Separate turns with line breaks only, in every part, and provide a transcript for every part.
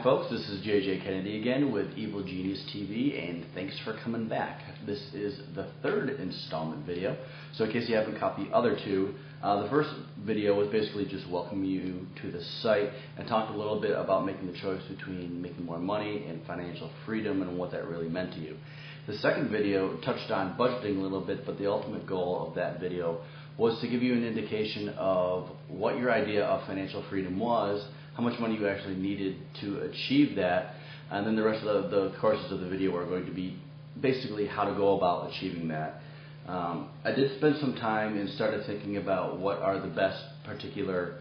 Hi folks, this is JJ Kennedy again with Evil Genius TV, and thanks for coming back. This is the third installment video, so in case you haven't caught the other two, the first video was basically just welcoming you to the site and talked a little bit about making the choice between making more money and financial freedom and what that really meant to you. The second video touched on budgeting a little bit, but the ultimate goal of that video was to give you an indication of what your idea of financial freedom was, how much money you actually needed to achieve that, and then the rest of the courses of the video are going to be basically how to go about achieving that. I did spend some time and started thinking about what are the best particular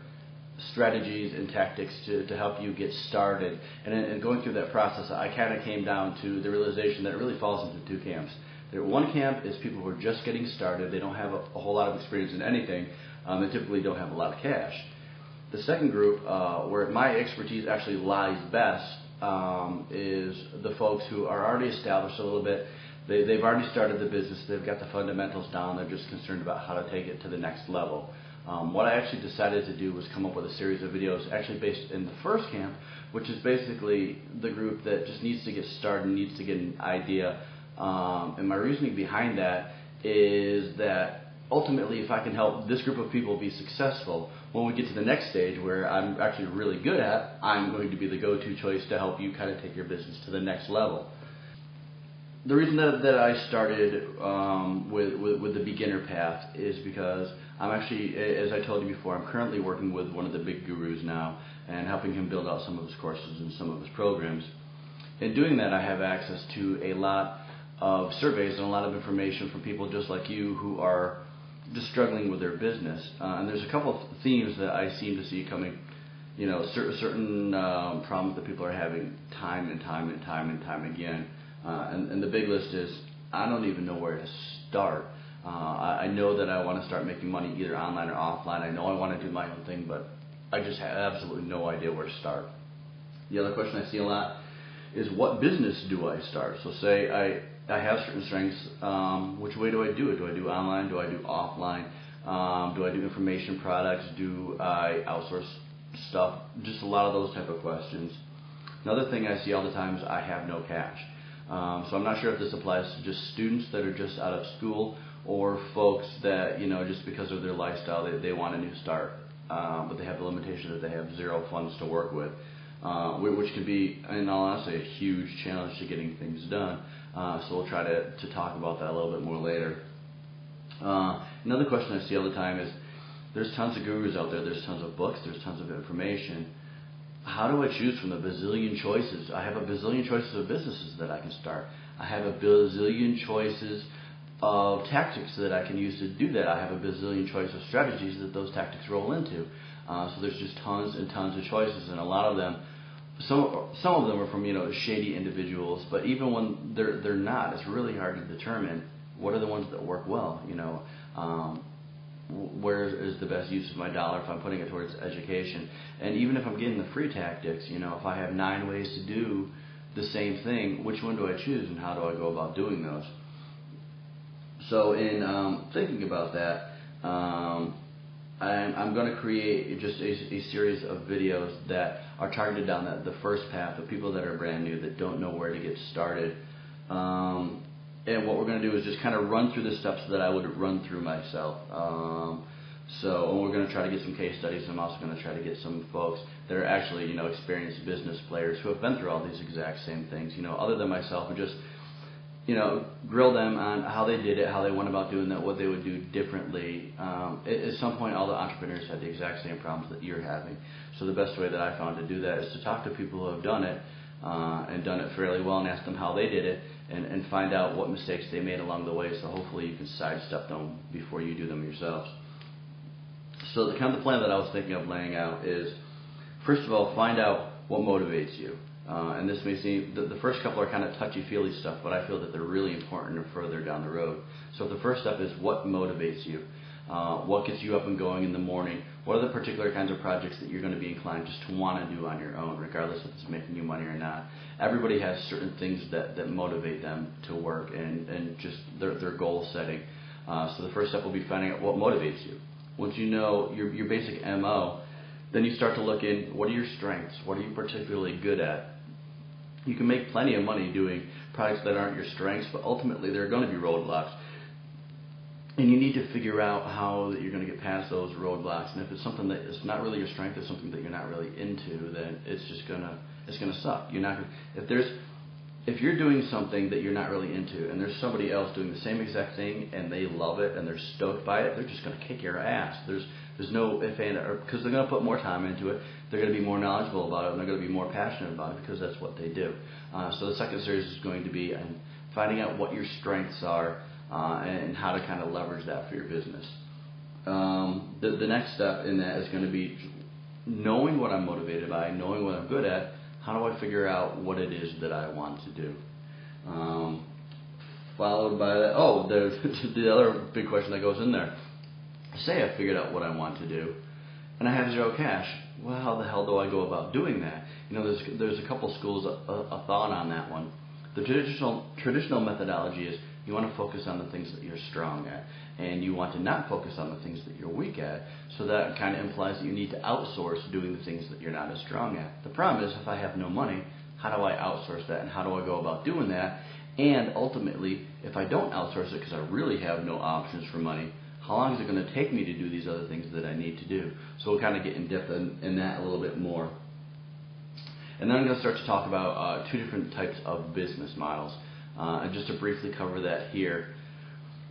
strategies and tactics to help you get started, and in going through that process I kind of came down to the realization that it really falls into two camps. One camp is people who are just getting started, they don't have a whole lot of experience in anything, they typically don't have a lot of cash. The second group, where my expertise actually lies best, is the folks who are already established a little bit. They've already started the business, they've got the fundamentals down, they're just concerned about how to take it to the next level. What I actually decided to do was come up with a series of videos actually based in the first camp, which is basically the group that just needs to get started, needs to get an idea. And my reasoning behind that is that ultimately, if I can help this group of people be successful, when we get to the next stage where I'm actually really good at, I'm going to be the go-to choice to help you kind of take your business to the next level. The reason that I started with the beginner path is because I'm actually, as I told you before, I'm currently working with one of the big gurus now and helping him build out some of his courses and some of his programs. In doing that, I have access to a lot of surveys and a lot of information from people just like you who are just struggling with their business, and there's a couple of themes that I seem to see coming. You know, certain problems that people are having time and time again, and the big list is I don't even know where to start. I know that I want to start making money either online or offline. I know I want to do my own thing, but I just have absolutely no idea where to start. The other question I see a lot is, what business do I start? So say I have certain strengths, which way do I do it? Do I do online? Do I do offline? Do I do information products? Do I outsource stuff? Just a lot of those type of questions. Another thing I see all the time is I have no cash. So I'm not sure if this applies to just students that are just out of school or folks that, you know, just because of their lifestyle, they want a new start, but they have the limitation that they have zero funds to work with. Which can be, in all honesty, a huge challenge to getting things done. So we'll try to talk about that a little bit more later. Another question I see all the time is, there's tons of gurus out there, there's tons of books, there's tons of information. How do I choose from the bazillion choices? I have a bazillion choices of businesses that I can start. I have a bazillion choices of tactics that I can use to do that. I have a bazillion choices of strategies that those tactics roll into. So there's just tons and tons of choices, and a lot of them, some of them are from, you know, shady individuals, but even when they're not, it's really hard to determine what are the ones that work well. You know, where is the best use of my dollar if I'm putting it towards education? And even if I'm getting the free tactics, you know, if I have 9 ways to do the same thing, which one do I choose and how do I go about doing those? So in thinking about that, I'm going to create just a series of videos that are targeted down the first path of people that are brand new, that don't know where to get started. And what we're going to do is just kind of run through the steps that I would run through myself. So we're going to try to get some case studies. I'm also going to try to get some folks that are actually, you know, experienced business players who have been through all these exact same things, you know, other than myself, and just, you know, grill them on how they did it, how they went about doing that, what they would do differently. At some point, all the entrepreneurs had the exact same problems that you're having. So the best way that I found to do that is to talk to people who have done it, and done it fairly well, and ask them how they did it, and find out what mistakes they made along the way, so hopefully you can sidestep them before you do them yourselves. So the kind of the plan that I was thinking of laying out is, first of all, find out what motivates you. And this may seem, the first couple are kind of touchy-feely stuff, but I feel that they're really important and further down the road. So the first step is what motivates you. What gets you up and going in the morning? What are the particular kinds of projects that you're going to be inclined just to want to do on your own, regardless if it's making you money or not? Everybody has certain things that motivate them to work, and just their goal setting. So the first step will be finding out what motivates you. Once you know your basic MO, Then you start to look in, what are your strengths? What are you particularly good at? You can make plenty of money doing products that aren't your strengths, but ultimately there are going to be roadblocks. And you need to figure out how that you're going to get past those roadblocks. And if it's something that is not really your strength, it's something that you're not really into, then it's just gonna suck. You're not gonna, if you're doing something that you're not really into, and there's somebody else doing the same exact thing, and they love it and they're stoked by it, they're just gonna kick your ass. There's no if and or, because they're gonna put more time into it. They're gonna be more knowledgeable about it, and they're gonna be more passionate about it because that's what they do. So the second series is going to be finding out what your strengths are. And how to kind of leverage that for your business. The next step in that is going to be knowing what I'm motivated by, knowing what I'm good at. How do I figure out what it is that I want to do? Followed by that, the other big question that goes in there. Say I figured out what I want to do, and I have zero cash. Well, how the hell do I go about doing that? There's a couple schools of thought on that one. The traditional methodology is you want to focus on the things that you're strong at, and you want to not focus on the things that you're weak at. So that kind of implies that you need to outsource doing the things that you're not as strong at. The problem is, if I have no money, how do I outsource that, and how do I go about doing that? And ultimately, if I don't outsource it because I really have no options for money, how long is it going to take me to do these other things that I need to do? So we'll kind of get in depth in that a little bit more. And then I'm going to start to talk about two different types of business models. And just to briefly cover that here,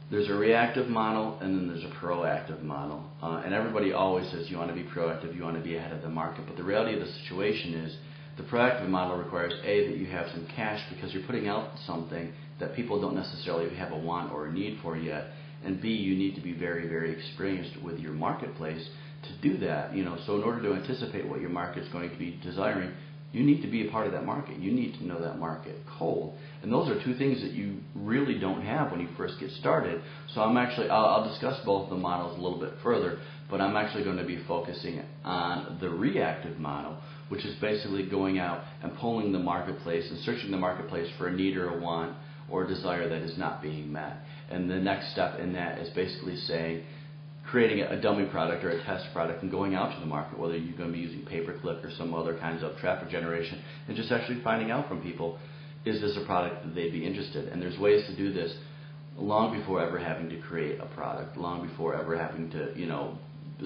there's a reactive model and then there's a proactive model. And everybody always says you want to be proactive, you want to be ahead of the market. But the reality of the situation is the proactive model requires A, that you have some cash because you're putting out something that people don't necessarily have a want or a need for yet. And B, you need to be very, very experienced with your marketplace to do that. So in order to anticipate what your market's going to be desiring, you need to be a part of that market. You need to know that market cold. And those are two things that you really don't have when you first get started. So I'll discuss both the models a little bit further, but I'm actually going to be focusing on the reactive model, which is basically going out and polling the marketplace and searching the marketplace for a need or a want or a desire that is not being met. And the next step in that is basically creating a dummy product or a test product and going out to the market, whether you're going to be using pay-per-click or some other kinds of traffic generation, and just actually finding out from people, is this a product that they'd be interested in? And there's ways to do this long before ever having to create a product, long before ever having to,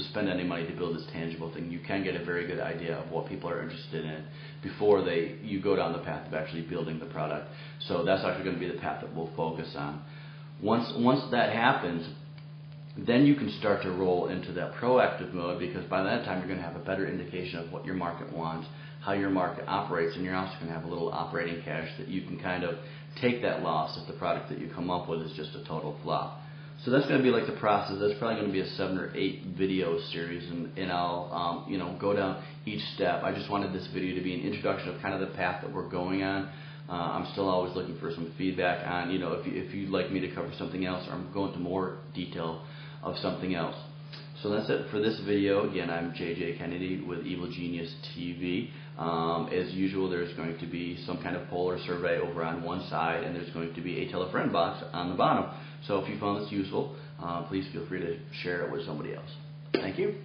spend any money to build this tangible thing. You can get a very good idea of what people are interested in before you go down the path of actually building the product. So that's actually going to be the path that we'll focus on. Once that happens, then you can start to roll into that proactive mode, because by that time you're going to have a better indication of what your market wants, how your market operates, and you're also going to have a little operating cash that you can kind of take that loss if the product that you come up with is just a total flop. So that's going to be like the process. That's probably going to be a 7 or 8 video series, and I'll go down each step. I just wanted this video to be an introduction of kind of the path that we're going on. I'm still always looking for some feedback on, if you'd like me to cover something else, or I'm going into more detail of something else. So that's it for this video. Again, I'm JJ Kennedy with Evil Genius TV. As usual, there's going to be some kind of poll or survey over on one side, and there's going to be a tell a friend box on the bottom. So if you found this useful, please feel free to share it with somebody else. Thank you.